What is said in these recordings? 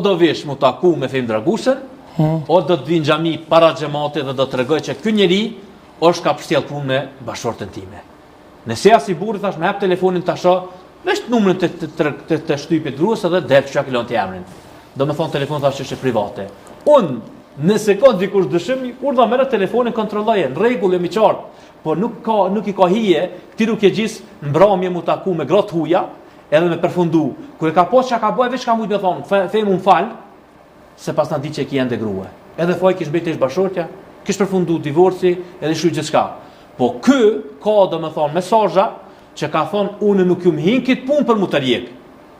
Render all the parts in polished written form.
do vish mu taku me Fehim Dragusin, o do të vinë xhami para xhamatit dhe do të tregoj që ky njeri është ka përcjell punë me bashortën time. Nëse ja si burri thash me hap telefonin ta shoh, vesh numrin të shtypit gruas edhe del çka kilon të emrin. Do më thon telefon thash që është private. Nëse ka dikush dëshim, urdha merr telefonin kontrolloje, në rregull jemi qartë, po nuk i ka hije, ti nuk e gjis mbrëmje mu taku me gratë huja. Edhe me përfundu, kur e ka pas çka ka bëj veç ka mujt me thon, them un fal, se pas na di që ki ende grua. Edhe foj kish bëj bashortja, kish përfundu divorci, edhe shuj gjithçka. Po ky ka domethën mesazha që ka thon unë nuk ju hin kit punë për mu të rjek.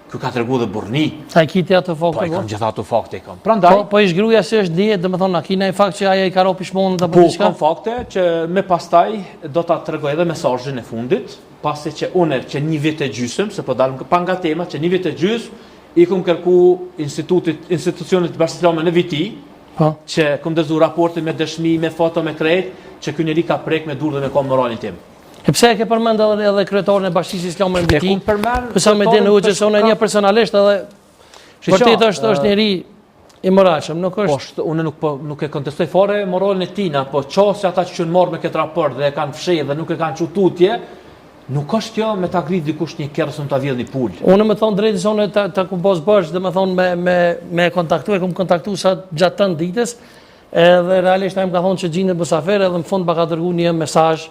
Ky ka tregu dhe burrni. Sa i kiti ato fakte. Po i kanë gjithë ato fakte kam. Prandaj po ish gruaja se është dihet domethën na kina i fakt që ajo i ka ropi shmonën apo diçka. Po kanë fakte që me pastaj do ta tregoj edhe mesazhin e fundit, pasi që unë që një vit e gjysmë, se po dalëm pa nga tema, që një vit e gjysmë i kum kërku institucionit të Bashkisë Islame në viti, që kum dëzu raportin me dëshmi, me foto, me krejt, që ky njeri ka prek me durë dhe me kom moralin tim. E pse e ke përmend edhe kryetarin e Bashkisë Islame në viti? Përsa me dinë unë një personalisht edhe vërtet është njeri i moralshëm, nuk është. Unë nuk e kontestoj fare moralin e tina, po qoftë ata që marrë me këtë raport dhe e kanë fshehë dhe nuk e kanë çututje, nuk është kjo me ta ngrit dikush një kerrës ta vjedh një pul. Unë më thon drejtë se unë ta kumpos bash, domethënë me kontaktuar, kum kontaktuar sa gjatë tën ditës, edhe realisht ai më ka thonë që gjinë busafer edhe në fund ka dërguar një mesazh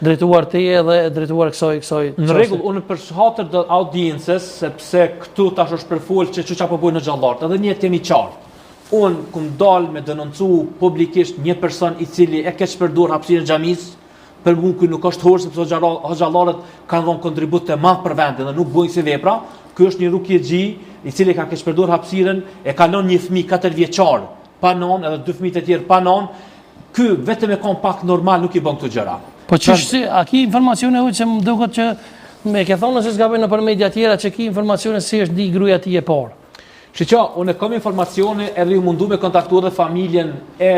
drejtuar teje dhe drejtuar kësaj. Në rregull, unë për shkak të audiencës, sepse këtu tash është përfol që çu çapo bën në xhallart, edhe një jemi qartë. Unë kum dal me denoncu publikisht një person i cili e keq përdor hapësirën e xhamisë. Për mua ky nuk është horë sepse xhallarët kanë dhënë kontribut të madh për vendin dhe nuk bojnë si vepra. Ky është një rukjexhi i cili ka keq përdor hapësirën, e kalon një fëmijë 4 vjeçar pa non edhe 2 fëmijë të tjerë pa non. Ky vetëm e kompakt normal nuk i bën këto gjëra. Po ç'është, a ki informacione që më duket që me ke thonë se s'gabojnë nëpër media tjera që ki informacione si është di gruaja ti e parë. Shiqo, unë kam informacione edhe ju mundu me kontaktuar dhe familjen e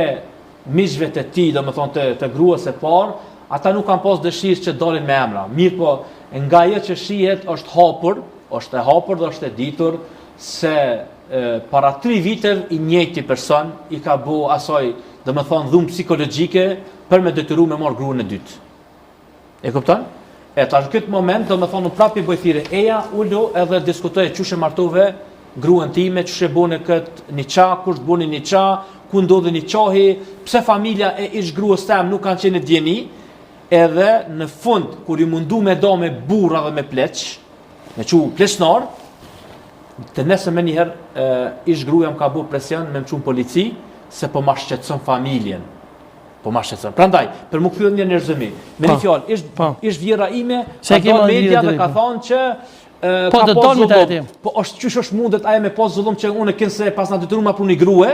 miqve të tij, domethënë të gruas së parë. Ata nuk kanë pas dëshirë që dalin me emra. Mirë po, nga ajo që shihet është hapur dhe është e ditur se para 3 vite i njëjti person i ka bu asaj, domethënë dhunë psikologjike për me detyru me marr gruan e dytë. E kupton? E tash në këtë moment domethënë unë prapë bëj thirrje eja ulo edhe diskutoj çuçi martove gruan time, çuçi bune kët niçah, kush buni niçah, ku ndodhi niçahi, pse familja e ish gruas tam nuk kanë qenë djeni. Edhe në fund, kur i mundu me do me burra dhe me pleq, me që pleqnar, të nesë me njëherë ish gruja më ka bu presion me më qunë polici, se po ma shqetson familjen. Po ma shqetson. Prandaj, për më këpjën një nërëzëmi, me një fjallë, ish vjera ime, ka do media dhe ka thonë që ka po zullum. Po qysh është mundet aje me po zullum që unë e kënë se pas nga detyru ma pru një grue,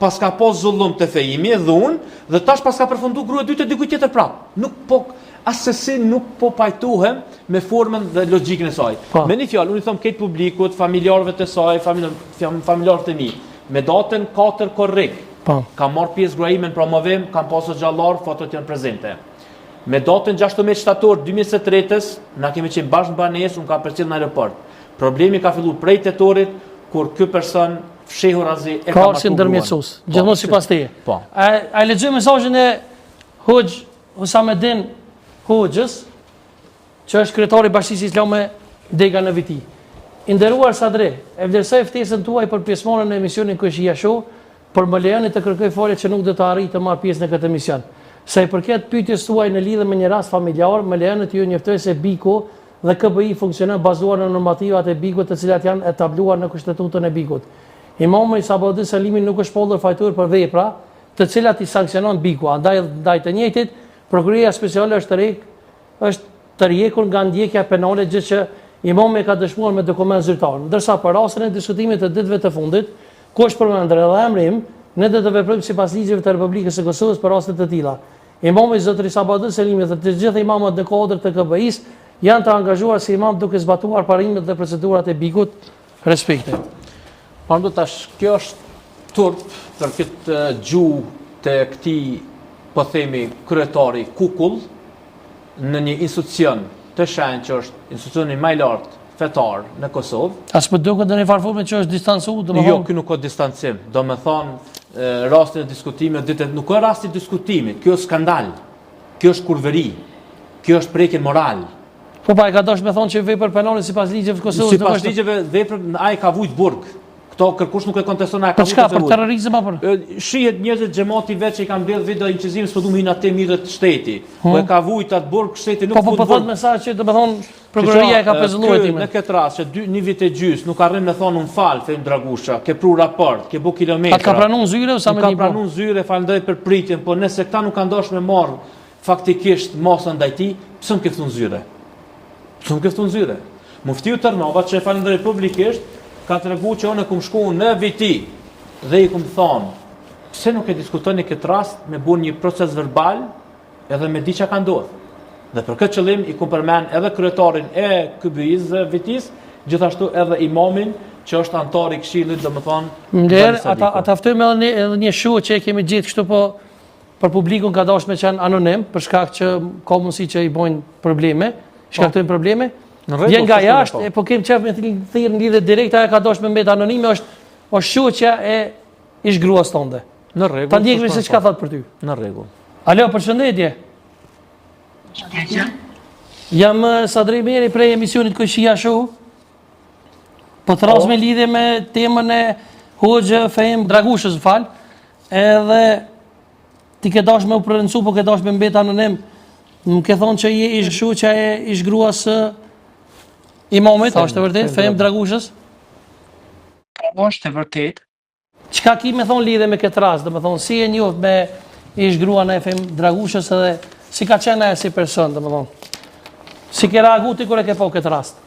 pas ka po zullum të Fehimi dhe unë, dhe tash pas ka përfundu grua dytë e dikuj tjetër prapë. Nuk po, asesi nuk po pajtuhem me formën dhe logjikën e saj. Me një fjallë, unë i thëmë këtë publikut, familjarëve të saj, familjarët e mi, me datën 4 korrik, kam marrë pjesë grua ime në promovim, kam pasur xhallar, fotot janë prezente. Me datën 16 shtator 2023-s, na kemi qenë bashkë në banesë, unë ka përcjell në aeroport. Problemi ka filluar prej tetorit, kur ky person fshehur azi e ka marrë ndërmjetësues, gjithmonë sipas teje. Po. Ai lexoj mesazhin e Hoxh Husamedin Hoxhës, që është kryetari i Bashkisë Islame Dega në Viti. I nderuar Sadre, e vlerësoj ftesën tuaj për pjesëmarrjen në emisionin Kushia Show, por më lejoni të kërkoj falje që nuk do të arrij të marr pjesë në këtë emision. Sa i përket pyetjes tuaj në lidhje me një rast familjar, më lejoni të ju njoftoj se BIKu dhe KBI funksionon bazuar në normativat e BIKut, të cilat janë etabluar në Kushtetutën e BIKut. Imam Sabahudin Salimi nuk është pollur fajtor për vepra të cilat i sanksionon BIKu. Ndaj të njëjtit, prokuroria speciale është të rjekur nga ndjekja penale, gjë që imami ka dëshmuar me dokument zyrtar. Ndërsa për rastin e diskutimit të ditëve të fundit, ku është përmendur edhe emri im, ne do të veprojmë sipas ligjeve të Republikës së Kosovës për raste të tilla. Imami zotëri Sabahudin Salimi dhe të gjithë imamët në kodër të KBI-s janë të angazhuar si imam duke zbatuar parimet dhe procedurat e BIKut. Respekte. Pando tash, kjo është turp për këtë gjuhë të këti, po themi, kryetari kukull në një institucion të shenjë që është institucioni më i lartë fetar në Kosovë. As më duket në një farë forme që është distancu, Jo, ky nuk ka distancim. Do me thonë, rastin e diskutimit, nuk ka rasti diskutimit, kjo është skandal, kjo është kurveri, kjo është prekje moral. Po pa, e ka dosh me thonë që vepër penale sipas ligjeve të Kosovës. Sipas ligjeve vepër ai ka vujt burg. Këto kërkush nuk e konteston ai ka vujt. Për çka? Për terrorizëm apo? Shihet njerëzit xhamati vetë që i kanë mbledh video incizim s'po duam hinë atë mirë të shteti. Po e ka vujt atë burg, shteti nuk po thot me sa që domethënë prokuroria e ka pezulluar timin. Në këtë rast që një vit e gjys nuk arrin me thonë un fal Fejm Dragusha, ke pru raport, ke bu kilometra. Atë ka pranuar zyre ose me ka pranuar zyre, falenderoj për pritjen, po nëse këta nuk kanë dashur me marr faktikisht mosën ndaj tij, pse më ke ftun zyre? Pse më ke ftun zyre? Muftiu Tërnova, që e falenderoj publikisht, ka treguar që unë kum shkuar në viti dhe i kum thonë, pse nuk e diskutoni këtë rast me bën një proces verbal edhe me di çka ka ndodhur. Dhe për këtë qëllim i kum përmend edhe kryetarin e KBI-s dhe vitis, gjithashtu edhe imamin që është antar i këshillit, domethënë. Ata ftojmë edhe një show që e kemi gjetë kështu, po për publikun ka dashur me qenë anonim për shkak që ka mundësi që i bojnë probleme, shkaktojnë probleme. Vjen nga jashtë, po kem çaf me thirr në lidhje direkte, ajo ka dashur me mbet anonime, është shoqja e ish gruas tonde. Në rregull. Ta ndjekemi se çka thot për ty. Në rregull. Alo, përshëndetje. Jam Sadri Meri prej emisionit Koqia Show. Po të rras me lidhje me temën e Hoxhë Fejm Dragushës, fal. Edhe ti ke dash me u prerëncu, po ke dash me mbet anonim. Nuk ke thonë që je ish shoqja e ish gruas imamit, është e vërtet, Fejm Dragushës? Po, është e vërtet. Çka ki me thonë lidhe me këtë rast, dhe me thonë, si e njoft me ish gruan e Fejm Dragushës edhe si ka qenë ajo si person, dhe me thonë? Si ke reagu ti kur e ke pa këtë rast?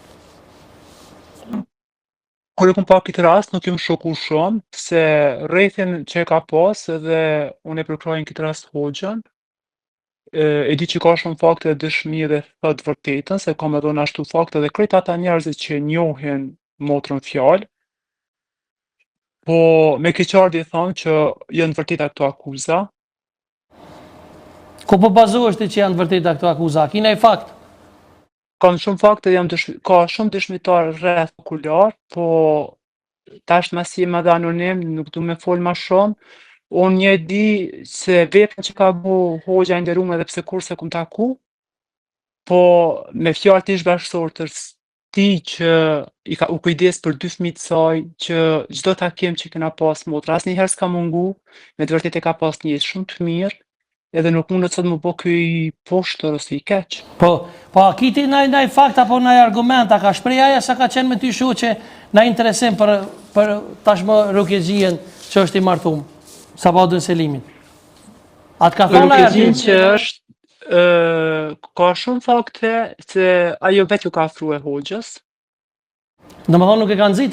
Kur e kum pa këtë rast, nuk jem shoku shumë, se rrethin që e ka pas edhe unë e përkrojnë këtë rast Hoxhën, e di që ka shumë fakte dhe dëshmi dhe thot vërtetën, se kam edhe ashtu fakte dhe krejt ata njerëzit që njohin motrën fjalë, po me keqardhje thonë që janë vërteta këto akuza. Ku po bazohesh ti që janë vërteta këto akuza? Kina i fakt? Kanë shumë fakte, ka shumë dëshmitar rreth okular, po tash masi jem edhe anonim, nuk du me fol ma shumë. Unë një di se veprën që ka bu Hoxha i nderuar edhe pse kurse kum taku, po me fjalë të ish bashkësor të ti që u kujdes për 2 fëmijë të saj, që çdo takim që kena pas motra, asnjëherë s'ka mungu, me të vërtetë ka pas një jetë shumë të mirë, edhe nuk mundet sot më bë ky poshtër ose i keq. Po a kiti ndaj fakt apo ndaj argument, a ka shpreh aja sa ka qenë me ty shoqe na interesim për tashmë Rukjexhien që është i martuar, Sabadun Selimin. Atë ka thonë ajo që është ka shumë fakte se ajo vetë ju ka ofruar Hoxhës. Domethënë nuk e ka nxitur